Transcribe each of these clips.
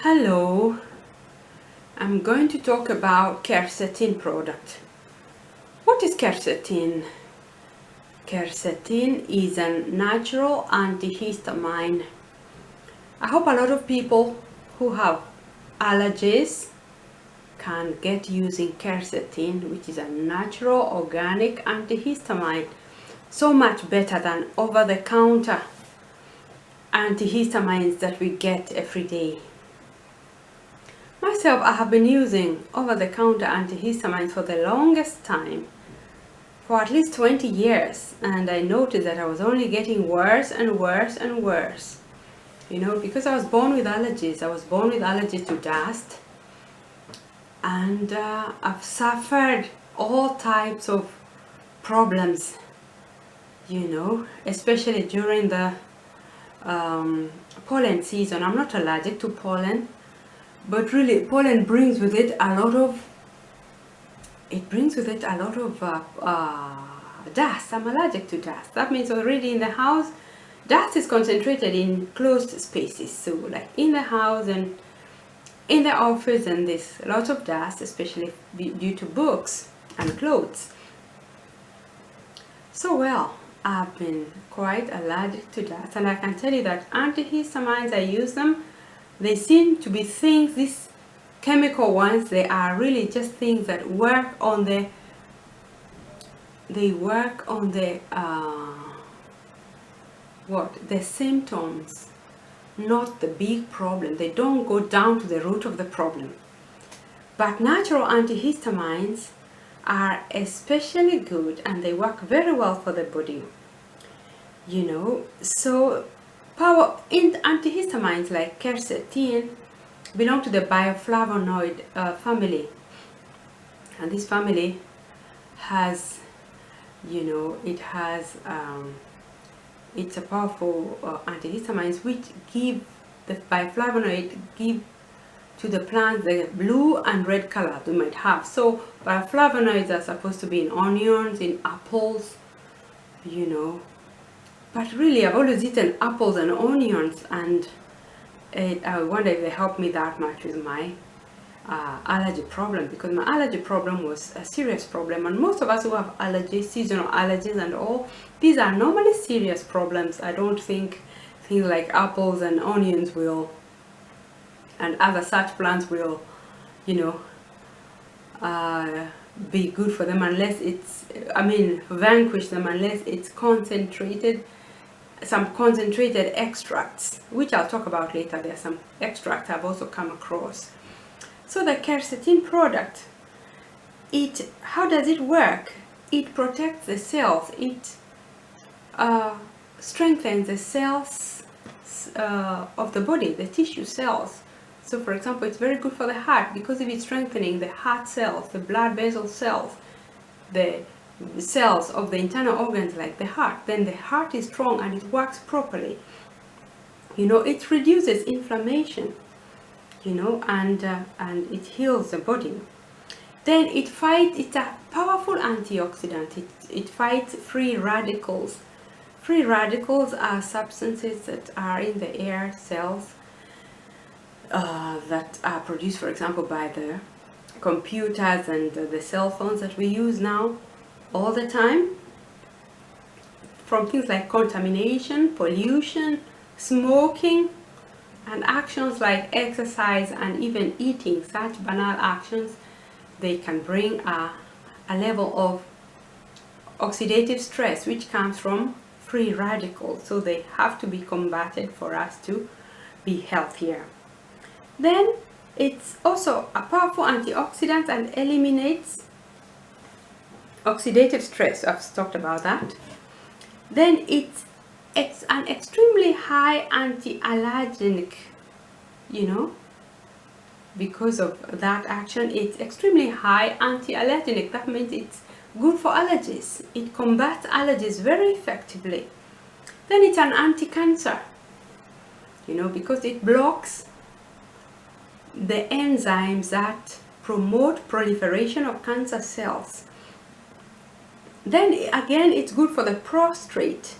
Hello, I'm going to talk about quercetin product. What is quercetin? Quercetin is a natural antihistamine. I hope a lot of people who have allergies can get using quercetin, which is a natural organic antihistamine. So much better than over-the-counter antihistamines that we get every day. Myself, I have been using over-the-counter antihistamines for the longest time, for at least 20 years, and I noticed that I was only getting worse and worse and worse. You know, because I was born with allergies. I was born with allergies to dust, and I've suffered all types of problems, you know, especially during the pollen season. I'm not allergic to pollen, but really pollen brings with it a lot of dust. I'm allergic to dust. That means already in the house, dust is concentrated in closed spaces. So like in the house and in the office, and there's lots of dust, especially due to books and clothes. So well, I've been quite allergic to dust, and I can tell you that antihistamines, I use them. They seem to be things, these chemical ones, they are really just things that work on the, the symptoms, not the big problem. They don't go down to the root of the problem. But natural antihistamines are especially good, and they work very well for the body, you know. So in antihistamines like quercetin belong to the bioflavonoid family, and this family has, you know, it's a powerful antihistamines which give the bioflavonoid give to the plant the blue and red color they might have. So bioflavonoids are supposed to be in onions, in apples, you know. But really, I've always eaten apples and onions, and I wonder if they helped me that much with my allergy problem, because my allergy problem was a serious problem. And most of us who have allergies, seasonal allergies and all, these are normally serious problems. I don't think things like apples and onions will, and other such plants will, you know, be good for them unless it's, vanquish them unless it's concentrated, some concentrated extracts, which I'll talk about later. There are some extracts I've also come across. So the quercetin product, how does it work? It protects the cells. It strengthens the cells of the body, the tissue cells. So for example, it's very good for the heart, because if it's strengthening the heart cells, the blood vessel cells, the cells of the internal organs like the heart, then the heart is strong and it works properly. You know, it reduces inflammation, you know, and it heals the body. Then it's a powerful antioxidant. It fights free radicals. Free radicals are substances that are in the air cells that are produced, for example, by the computers and the cell phones that we use now all the time, from things like contamination, pollution, smoking, and actions like exercise and even eating. Such banal actions, they can bring a level of oxidative stress which comes from free radicals, so they have to be combated for us to be healthier. Then it's also a powerful antioxidant and eliminates oxidative stress. I've talked about that. Then it's an extremely high anti-allergenic, you know, because of that action. It's extremely high anti-allergenic. That means it's good for allergies. It combats allergies very effectively. Then it's an anti-cancer, you know, because it blocks the enzymes that promote proliferation of cancer cells. Then again, it's good for the prostate.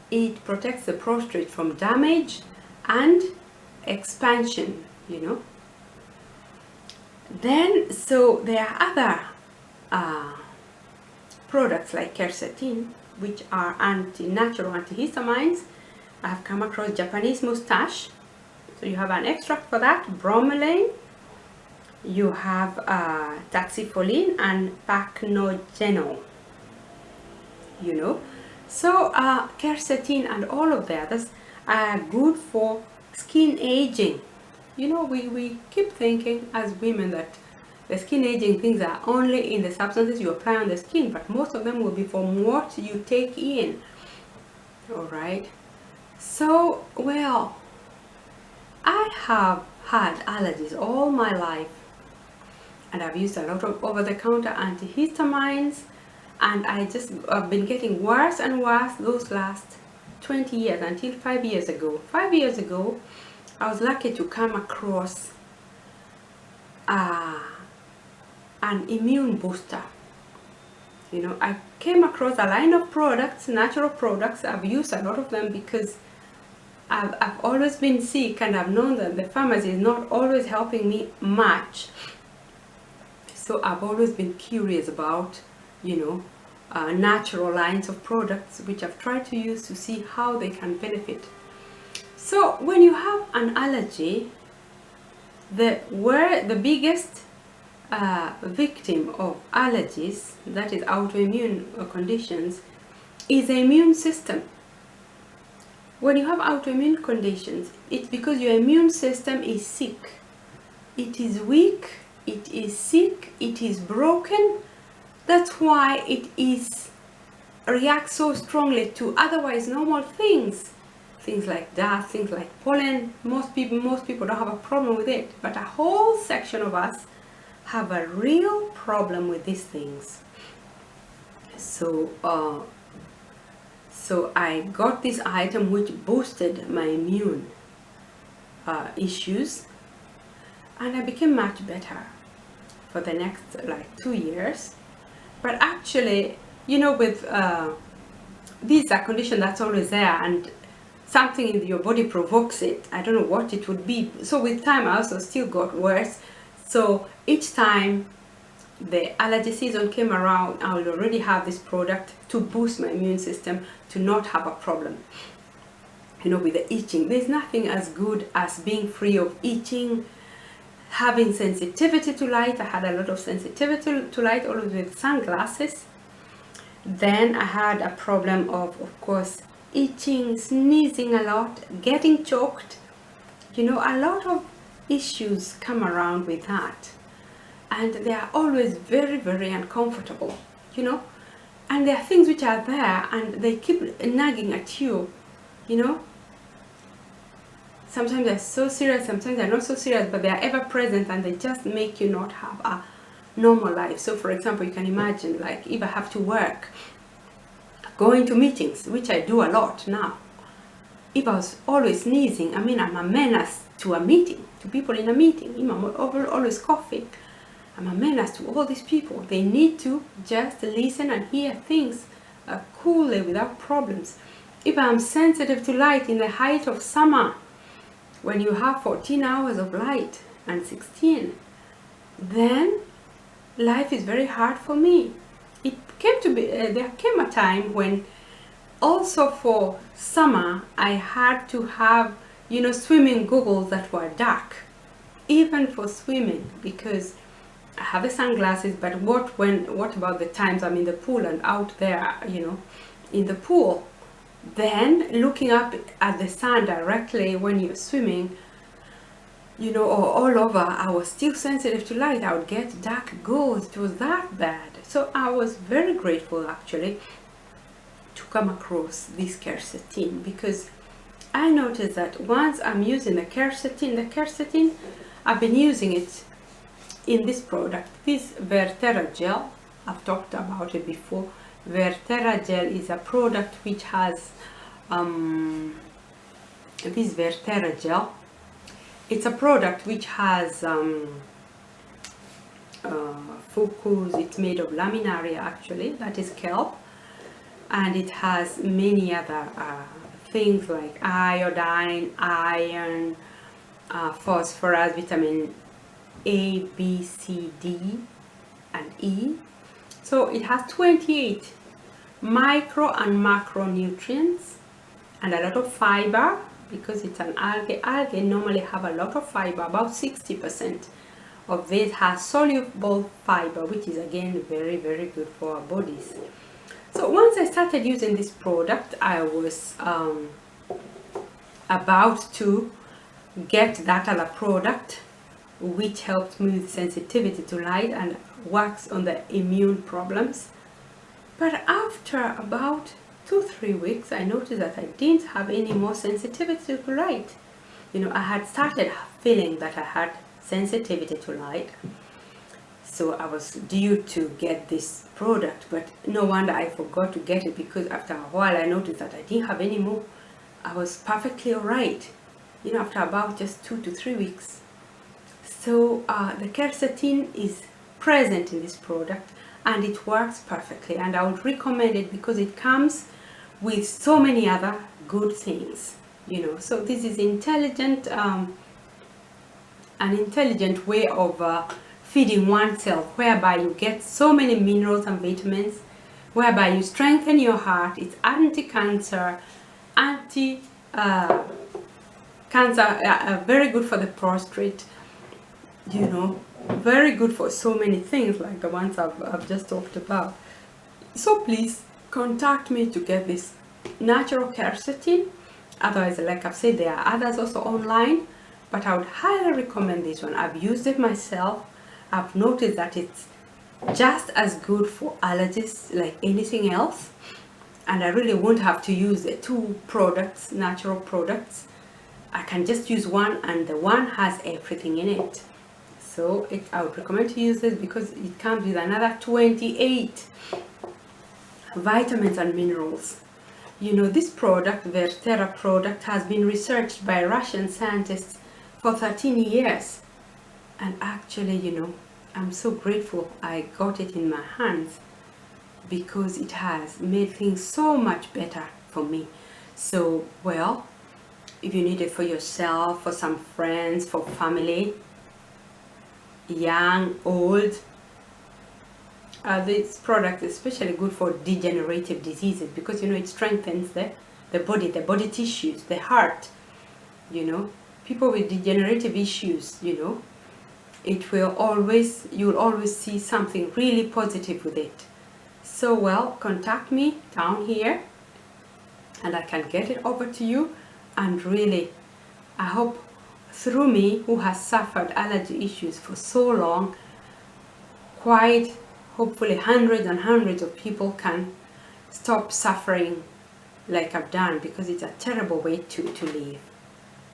It protects the prostate from damage and expansion. you know. Then, so there are other products like quercetin, which are natural antihistamines. I have come across Japanese mustache, so you have an extract for that, bromelain, you have taxifolin and pacnogenol, you know. So quercetin and all of the others are good for skin aging. You know, we keep thinking as women that the skin aging things are only in the substances you apply on the skin, but most of them will be from what you take in. All right. So, well, I have had allergies all my life, and I've used a lot of over-the-counter antihistamines, and I've been getting worse and worse those last 20 years until 5 years ago. 5 years ago, I was lucky to come across an immune booster. You know, I came across a line of products, natural products. I've used a lot of them because I've always been sick, and I've known that the pharmacy is not always helping me much. So I've always been curious about, you know, natural lines of products, which I've tried to use to see how they can benefit. So when you have an allergy, the biggest victim of allergies, that is autoimmune conditions, is the immune system. When you have autoimmune conditions, it's because your immune system is sick. It is weak, it is sick, it is broken. That's why it reacts so strongly to otherwise normal things. Things like dust, things like pollen. Most people don't have a problem with it, but a whole section of us have a real problem with these things. So I got this item which boosted my immune issues, and I became much better for the next like 2 years. But actually, you know, with these are conditions that's always there, and something in your body provokes it. I don't know what it would be. So with time, I also still got worse. So each time the allergy season came around, I will already have this product to boost my immune system to not have a problem, you know, with the itching. There's nothing as good as being free of itching, having sensitivity to light. I had a lot of sensitivity to light, always with sunglasses. Then I had a problem of course, itching, sneezing a lot, getting choked. You know, a lot of issues come around with that, and they are always very, very uncomfortable, you know. And there are things which are there and they keep nagging at you, you know. Sometimes they're so serious, sometimes they're not so serious, but they are ever present, and they just make you not have a normal life. So for example, you can imagine, like, if I have to work, going to meetings, which I do a lot now. If I was always sneezing, I mean, I'm a menace to a meeting, to people in a meeting. I'm always coughing. I'm a menace to all these people. They need to just listen and hear things coolly without problems. If I'm sensitive to light in the height of summer, when you have 14 hours of light and 16, then life is very hard for me. It came to be, there came a time when also for summer I had to have, you know, swimming goggles that were dark, even for swimming, because I have the sunglasses. But what about the times I'm in the pool and out there, you know, in the pool, then looking up at the sun directly when you're swimming, you know, or all over, I was still sensitive to light. I would get dark goals. It was that bad. So I was very grateful actually to come across this quercetin, because I noticed that once I'm using the quercetin, I've been using it in this product, this Vertera gel. I've talked about it before. Vertera gel is a product which has this Vertera gel. It's a product which has fucus. It's made of laminaria actually, that is kelp, and it has many other things like iodine, iron, phosphorus, vitamin A, B, C, D, and E. So it has 28 micro and macronutrients and a lot of fiber, because it's an algae. Algae normally have a lot of fiber. About 60% of this has soluble fiber, which is again very, very good for our bodies. So once I started using this product, I was about to get that other product which helped me with sensitivity to light and works on the immune problems. But after about 2-3 weeks, I noticed that I didn't have any more sensitivity to light. You know, I had started feeling that I had sensitivity to light, so I was due to get this product, but no wonder I forgot to get it, because after a while I noticed that I didn't have any more. I was perfectly alright, you know, after about just 2 to 3 weeks. So the quercetin is present in this product and it works perfectly, and I would recommend it because it comes with so many other good things, you know. So this is intelligent, an intelligent way of feeding oneself, whereby you get so many minerals and vitamins, whereby you strengthen your heart. It's anti-cancer, very good for the prostate, you know, very good for so many things like the ones I've just talked about. So please contact me to get this natural quercetin. Otherwise, like I've said, there are others also online, but I would highly recommend this one. I've used it myself. I've noticed that it's just as good for allergies like anything else, and I really won't have to use the 2 products, natural products. I can just use one, and the one has everything in it. So I would recommend to use this because it comes with another 28 vitamins and minerals. You know, this product, Vertera product, has been researched by Russian scientists for 13 years. And actually, you know, I'm so grateful I got it in my hands, because it has made things so much better for me. So, well, if you need it for yourself, for some friends, for family, young, old, this product is especially good for degenerative diseases, because, you know, it strengthens the body tissues, the heart, you know. People with degenerative issues, you know, you'll always see something really positive with it. So, well, contact me down here and I can get it over to you. And really, I hope through me, who has suffered allergy issues for so long, quite hopefully hundreds and hundreds of people can stop suffering like I've done, because it's a terrible way to live.